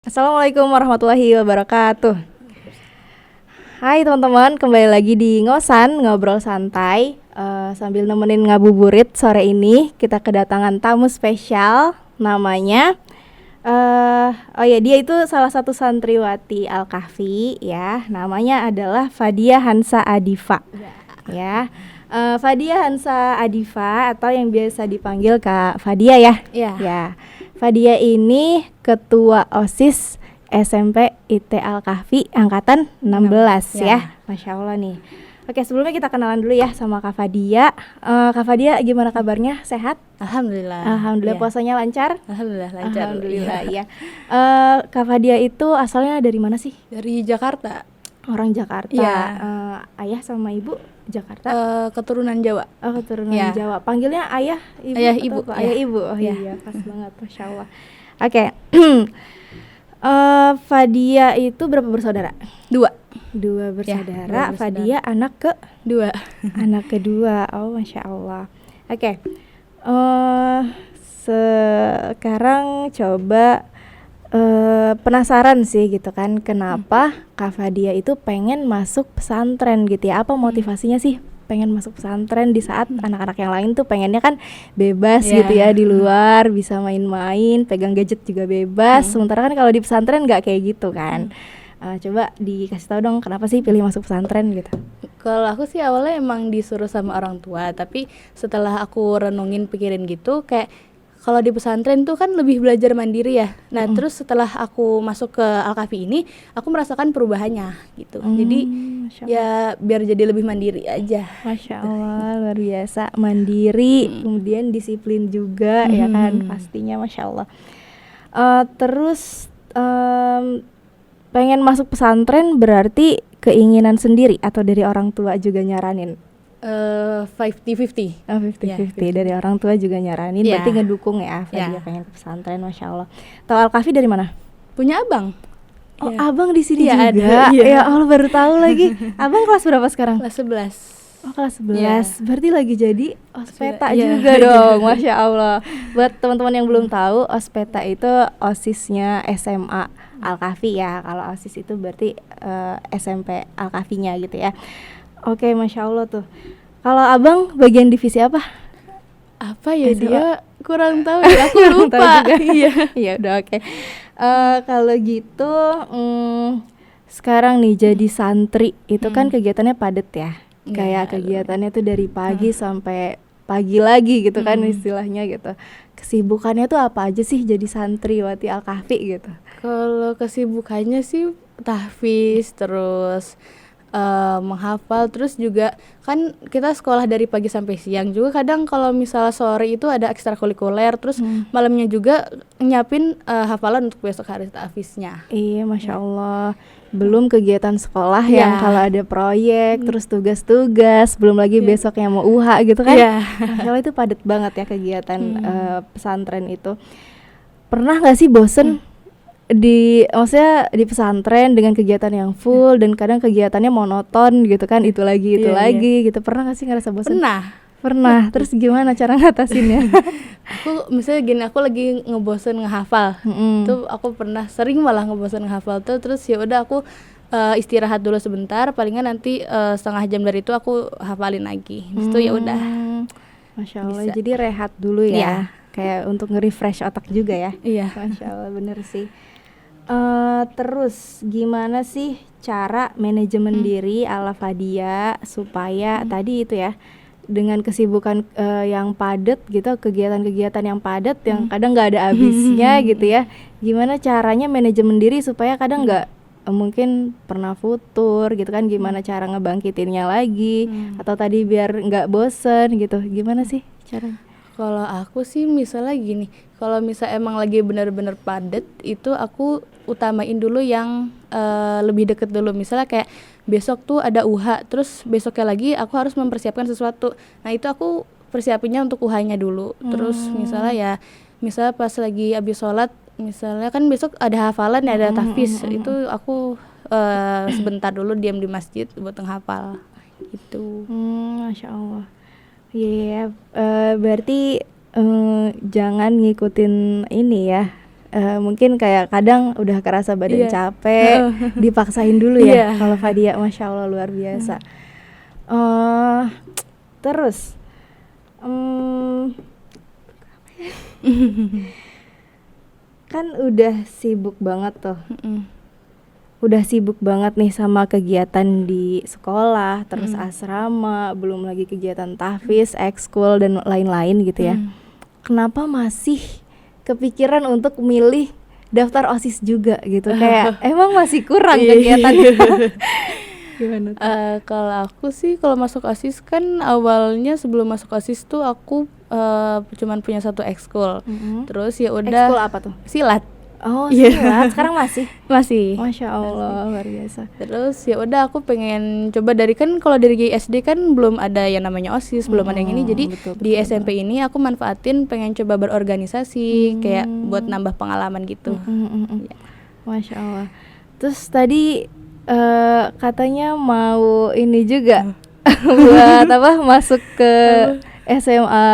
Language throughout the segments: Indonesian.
Assalamualaikum warahmatullahi wabarakatuh. Hai teman-teman, kembali lagi di Ngosan, ngobrol santai. Sambil nemenin ngabuburit sore ini, kita kedatangan tamu spesial. Namanya dia itu salah satu santriwati Al-Kahfi ya. Namanya adalah Fadia Hansa Adifa. Ya. Fadia Hansa Adifa atau yang biasa dipanggil Kak Fadia ya. Ya. Fadia ini ketua OSIS SMP IT Al-Kahfi angkatan 16 ya. Masya Allah nih. Oke, sebelumnya kita kenalan dulu ya sama Kak Fadia. Kak Fadia gimana kabarnya? Sehat? Alhamdulillah. Alhamdulillah. Puasanya lancar? Alhamdulillah lancar. Alhamdulillah ya. Kak Fadia itu asalnya dari mana sih? Dari Jakarta. Orang Jakarta. Ayah sama ibu Jakarta. Keturunan Jawa. Keturunan Jawa. Panggilnya ayah, ibu. Ayah, ibu. Ayah, ibu. Oh iya, pas banget, Masya Allah. Oke. Fadia itu berapa bersaudara? Dua bersaudara. Ya, Fadia anak kedua. Anak kedua. Oh, Masya Allah. Oke. Sekarang coba penasaran sih gitu kan, kenapa Kak Fadia itu pengen masuk pesantren gitu ya? Apa motivasinya sih pengen masuk pesantren di saat anak-anak yang lain tuh pengennya kan bebas gitu ya di luar, bisa main-main, pegang gadget juga bebas. Sementara kan kalau di pesantren nggak kayak gitu kan. Coba dikasih tahu dong kenapa sih pilih masuk pesantren gitu? Kalau aku sih awalnya emang disuruh sama orang tua, tapi setelah aku renungin pikirin gitu kayak kalau di pesantren tuh kan lebih belajar mandiri ya. Nah, terus setelah aku masuk ke Al-Kahfi ini, aku merasakan perubahannya gitu. Jadi ya biar jadi lebih mandiri aja. Masya Allah, luar biasa, mandiri, kemudian disiplin juga ya kan, pastinya Masya Allah. Terus pengen masuk pesantren berarti keinginan sendiri atau dari orang tua juga nyaranin? 50-50. 50-50 dari orang tua juga nyaranin, berarti ngedukung ya Fadia pengen ke pesantren. Masya Allah. Tahu Al-Kahfi dari mana? Punya abang. Oh, abang di sini juga. Ada, Ya Allah, baru tahu lagi. Abang kelas berapa sekarang? Kelas 11. Oh, kelas 11. Berarti lagi jadi ospeta juga dong. Masya Allah. Buat teman-teman yang belum tahu, ospeta itu OSIS-nya SMA Al-Kahfi ya. Kalau OSIS itu berarti SMP Al-Kahfinya gitu ya. Oke, Masya Allah tuh. Kalau abang bagian divisi apa? Apa ya SMA? Dia kurang tahu ya, aku lupa. Iya, udah oke. Kalau gitu sekarang nih jadi santri itu kan kegiatannya padat ya. Kayak kegiatannya tuh dari pagi sampai pagi lagi gitu kan istilahnya gitu. Kesibukannya tuh apa aja sih jadi santriwati Al-Kahfi gitu? Kalau kesibukannya sih tahfiz, terus menghafal, terus juga kan kita sekolah dari pagi sampai siang juga, kadang kalau misalnya sore itu ada ekstrakurikuler, terus malamnya juga nyiapin hafalan untuk besok hari tahfiznya. Iya, Masya Allah. Belum kegiatan sekolah yang kalau ada proyek, terus tugas-tugas, belum lagi besoknya mau UHA gitu kan. Masya Allah, itu padat banget ya kegiatan pesantren itu. Pernah gak sih bosen maksudnya di pesantren dengan kegiatan yang full dan kadang kegiatannya monoton gitu kan, itu lagi gitu. Pernah gak sih ngerasa bosen? Pernah. Terus gimana cara ngatasinnya? Aku misalnya gini, aku lagi ngebosen ngehafal. Tuh aku pernah sering malah ngebosen ngehafal tuh, terus ya udah aku istirahat dulu sebentar, palingan nanti setengah jam dari itu aku hafalin lagi. Habis itu ya udah. Masya Allah. Bisa. Jadi rehat dulu ya. Kayak untuk nge-refresh otak juga ya. Iya. Masya Allah, bener sih. Terus gimana sih cara manajemen diri ala Fadia supaya tadi itu ya, dengan kesibukan yang padat gitu, kegiatan-kegiatan yang padat yang kadang nggak ada habisnya gitu ya, gimana caranya manajemen diri supaya kadang nggak mungkin pernah futur gitu kan, gimana cara ngebangkitinnya lagi atau tadi biar nggak bosen gitu, gimana sih caranya? Kalau aku sih misalnya gini, kalau misal emang lagi benar-benar padat, itu aku utamain dulu yang lebih deket dulu. Misalnya kayak besok tuh ada UHA, terus besoknya lagi aku harus mempersiapkan sesuatu. Nah itu aku persiapinnya untuk UHA-nya dulu. Terus misalnya pas lagi habis sholat, misalnya kan besok ada hafalan ya, ada tahfiz, itu aku sebentar dulu diam di masjid buat menghafal gitu. Masya Allah. Iya, berarti jangan ngikutin ini ya, mungkin kayak kadang udah kerasa badan Iya. capek, dipaksain dulu ya. Iya. Kalau Fadia, masya Allah luar biasa. Terus, kan udah sibuk banget tuh. Udah sibuk banget nih sama kegiatan di sekolah, terus asrama, belum lagi kegiatan tahfiz, ekskul dan lain-lain gitu ya. Kenapa masih kepikiran untuk milih daftar OSIS juga gitu? Kayak emang masih kurang kegiatannya. Gimana tuh? Kalau aku sih kalau masuk OSIS kan awalnya sebelum masuk OSIS tuh aku cuman punya satu ekskul. Terus ya udah. Ekskul apa tuh? Silat. Oh, silat. Sekarang masih? Masih. Masya Allah, luar biasa. Terus ya udah aku pengen coba dari kan kalau dari SD kan belum ada yang namanya OSIS, belum ada yang ini. Jadi betul, di SMP ini aku manfaatin pengen coba berorganisasi kayak buat nambah pengalaman gitu. Ya. Masya Allah. Terus tadi katanya mau ini juga buat apa masuk ke SMA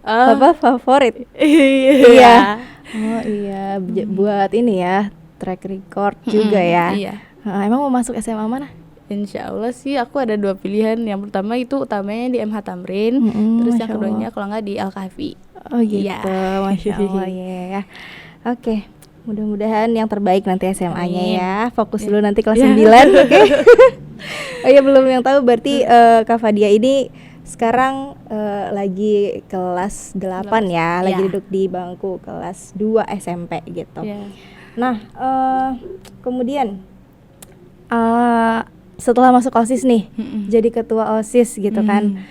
apa favorit? Iya. Oh iya, buat ini ya track record juga ya. Iya. Emang mau masuk SMA mana? Insya Allah sih aku ada 2 pilihan. Yang pertama itu utamanya di MH Tamrin, terus yang keduanya kalau nggak di Al-Kahfi. Oh gitu, Iya. Masya Allah ya. Oke, mudah-mudahan yang terbaik nanti SMA-nya ya. Fokus dulu nanti kelas 9, oke? Oh iya, belum yang tahu berarti Kak Fadia ini sekarang lagi kelas 8 ya, lagi duduk di bangku kelas 2 SMP gitu. Nah, kemudian setelah masuk OSIS nih, jadi ketua OSIS gitu kan,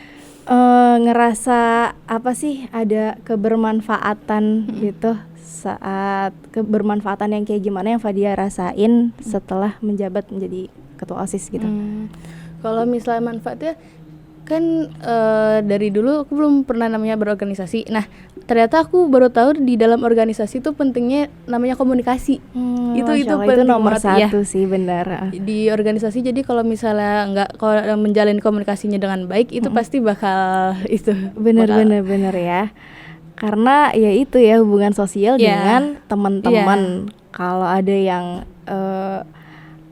ngerasa apa sih ada kebermanfaatan gitu saat kebermanfaatan yang kayak gimana yang Fadia rasain setelah menjabat menjadi ketua OSIS gitu? Kalau misalnya manfaatnya kan dari dulu aku belum pernah namanya berorganisasi. Nah ternyata aku baru tahu di dalam organisasi itu pentingnya namanya komunikasi. Itu penting nomor banget, satu sih, benar. Di organisasi jadi kalau misalnya kalau menjalin komunikasinya dengan baik itu pasti bakal itu. Bener ya. Karena ya itu ya hubungan sosial dengan teman-teman. Kalau ada yang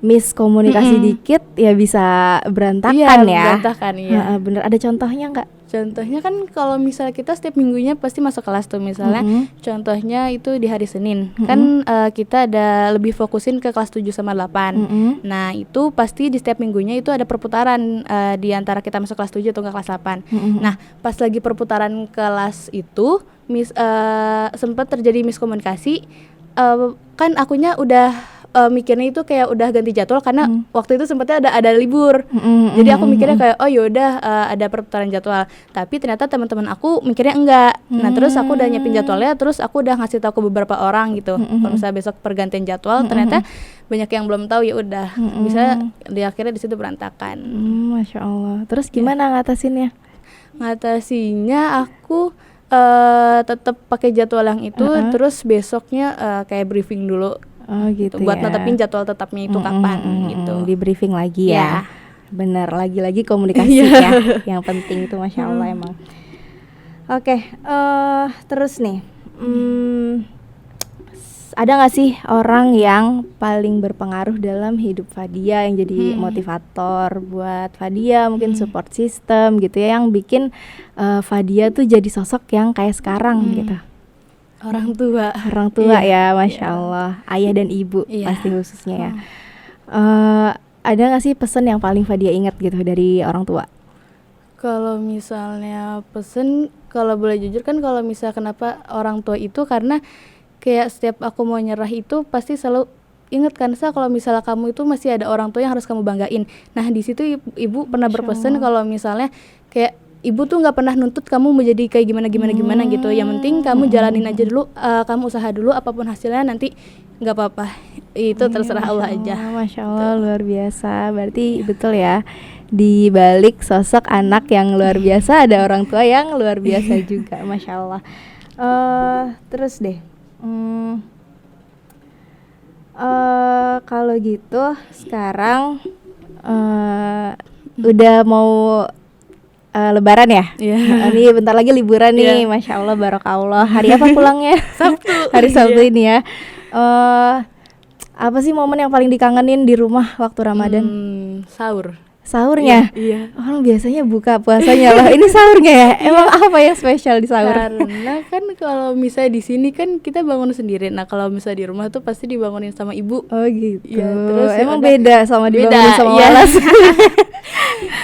miskomunikasi dikit ya bisa berantakan ya. Berantakan, iya. Bener, ada contohnya nggak? Contohnya kan kalau misalnya kita setiap minggunya pasti masuk kelas tuh misalnya. Contohnya itu di hari Senin. Kan kita ada lebih fokusin ke kelas 7 sama 8. Nah, itu pasti di setiap minggunya itu ada perputaran di antara kita masuk kelas 7 atau kelas 8. Nah, pas lagi perputaran kelas itu sempat terjadi miskomunikasi. Kan akunya udah mikirnya itu kayak udah ganti jadwal karena waktu itu sempatnya ada libur. Jadi aku mikirnya kayak oh yaudah ada perputaran jadwal. Tapi ternyata teman-teman aku mikirnya enggak. Nah terus aku udah nyiapin jadwalnya, terus aku udah ngasih tahu ke beberapa orang gitu. Kalau misalnya besok pergantian jadwal, ternyata banyak yang belum tahu, ya udah bisa di akhirnya di situ berantakan. Masya Allah. Terus gimana ngatasinnya? Ngatasinnya aku tetap pakai jadwal yang itu, terus besoknya kayak briefing dulu. Oh gitu buat ya. netepin jadwal tetapnya itu kapan gitu. Di briefing lagi ya. Bener, lagi-lagi komunikasi ya. Yang penting itu Masya Allah emang. Oke, terus nih ada gak sih orang yang paling berpengaruh dalam hidup Fadia, yang jadi motivator buat Fadia, mungkin support system gitu ya, yang bikin Fadia tuh jadi sosok yang kayak sekarang gitu? Orang tua ya, Masya Allah. Ayah dan ibu pasti khususnya ya. Ada gak sih pesan yang paling Fadia ingat gitu dari orang tua? Kalau misalnya pesan, kalau boleh jujur kan, kalau misalnya kenapa orang tua itu, karena kayak setiap aku mau nyerah itu pasti selalu ingat kan, kalau misalnya kamu itu masih ada orang tua yang harus kamu banggain. Nah di situ ibu pernah berpesan kalau misalnya kayak ibu tuh nggak pernah nuntut kamu menjadi kayak gimana gitu. Yang penting kamu jalanin aja dulu, kamu usaha dulu, apapun hasilnya nanti nggak apa-apa. Itu terserah Allah aja. Masya Allah, luar biasa. Berarti betul ya, di balik sosok anak yang luar biasa ada orang tua yang luar biasa juga. Masya Allah. Terus deh, kalau gitu sekarang udah mau Lebaran ya? Ini bentar lagi liburan nih, Masya Allah, Barakallah. Hari apa pulangnya? Sabtu. Hari Sabtu ini ya. apa sih momen yang paling dikangenin di rumah waktu Ramadan? Sahur. Sahurnya? Iya. Orang biasanya buka puasanya loh. Ini sahurnya ya? Emang apa yang spesial di sahur? Karena kan kalau misalnya di sini kan kita bangun sendiri. Nah, kalau misalnya di rumah tuh pasti dibangunin sama ibu. Oh gitu. Iya, terus emang udah- beda sama dibangunin sama iya. Walas.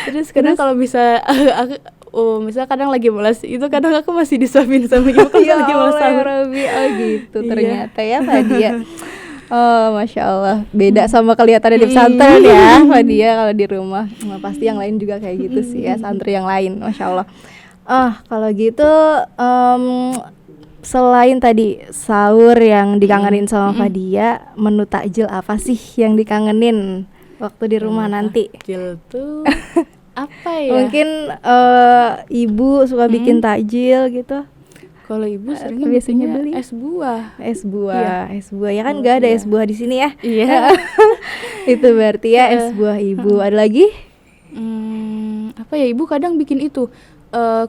Terus kadang kalau bisa aku misal kadang lagi malas, itu kadang aku masih disuapin sama ibu kan lagi malas Allah, sahur. Robi. Oh gitu Iya. ternyata ya Fadia. Oh Masya Allah, beda sama kelihatannya di pesantren ya Fadia kalau di rumah. Nah, pasti yang lain juga kayak gitu sih ya, santri yang lain, Masya Allah. Kalau gitu selain tadi sahur yang dikangenin sama Fadia, menu takjil apa sih yang dikangenin waktu di rumah nanti? Takjil tuh apa ya? Mungkin ibu suka bikin takjil gitu. Kalau ibu seringnya biasanya bikinnya beli es buah. Es buah, Iya. es buah ya kan nggak ada Iya. es buah di sini ya? Iya. Itu berarti ya es buah ibu. Ada lagi? Apa ya, ibu kadang bikin itu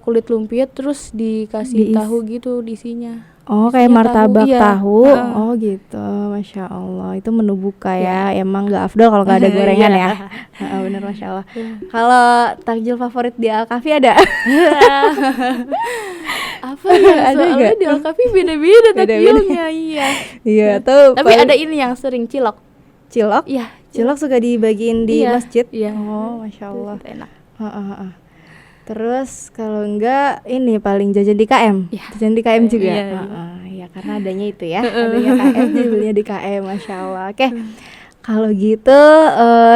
kulit lumpia terus dikasih Diis. tahu gitu diisinya. Oh kayak Isinya martabak iya. tahu. Heeh. Oh gitu, Masya Allah. Itu menu buka ya. Emang nggak afdol kalau nggak ada gorengan Iya. ya. Bener Masya Allah. Kalau takjil favorit di Al-Kafi ada? Apa ya? Ada Soalnya nggak? di Al-Kafi beda-beda Beda-beda. takjilnya, iya. Iya tuh. Tapi ada ini yang sering cilok. cilok. Iya, Cilok suka dibagiin di Iya, masjid. iya. Oh Masya Allah. Itu enak. Heeh. Terus kalau enggak ini paling jajan di KM. Iya. Jajan di KM juga. Iya, iya. Ya karena adanya itu ya. Adanya KM jadi belinya di KM, Masya Allah. Oke. Kalau gitu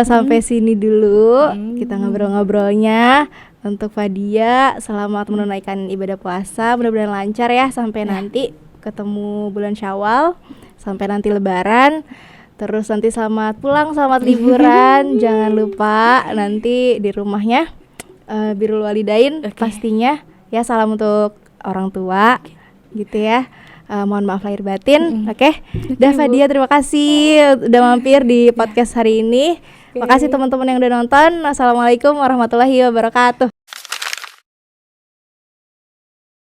sampai sini dulu kita ngobrol-ngobrolnya. Untuk Fadia, selamat menunaikan ibadah puasa. Mudah-mudahan lancar ya sampai nanti ketemu bulan Syawal, sampai nanti Lebaran. Terus nanti selamat pulang, selamat liburan. Jangan lupa nanti di rumahnya birrul walidain pastinya ya, salam untuk orang tua gitu ya. Mohon maaf lahir batin. Oke. Dah Fadia, terima kasih udah mampir di podcast hari ini. Makasih teman-teman yang udah nonton. Assalamualaikum warahmatullahi wabarakatuh.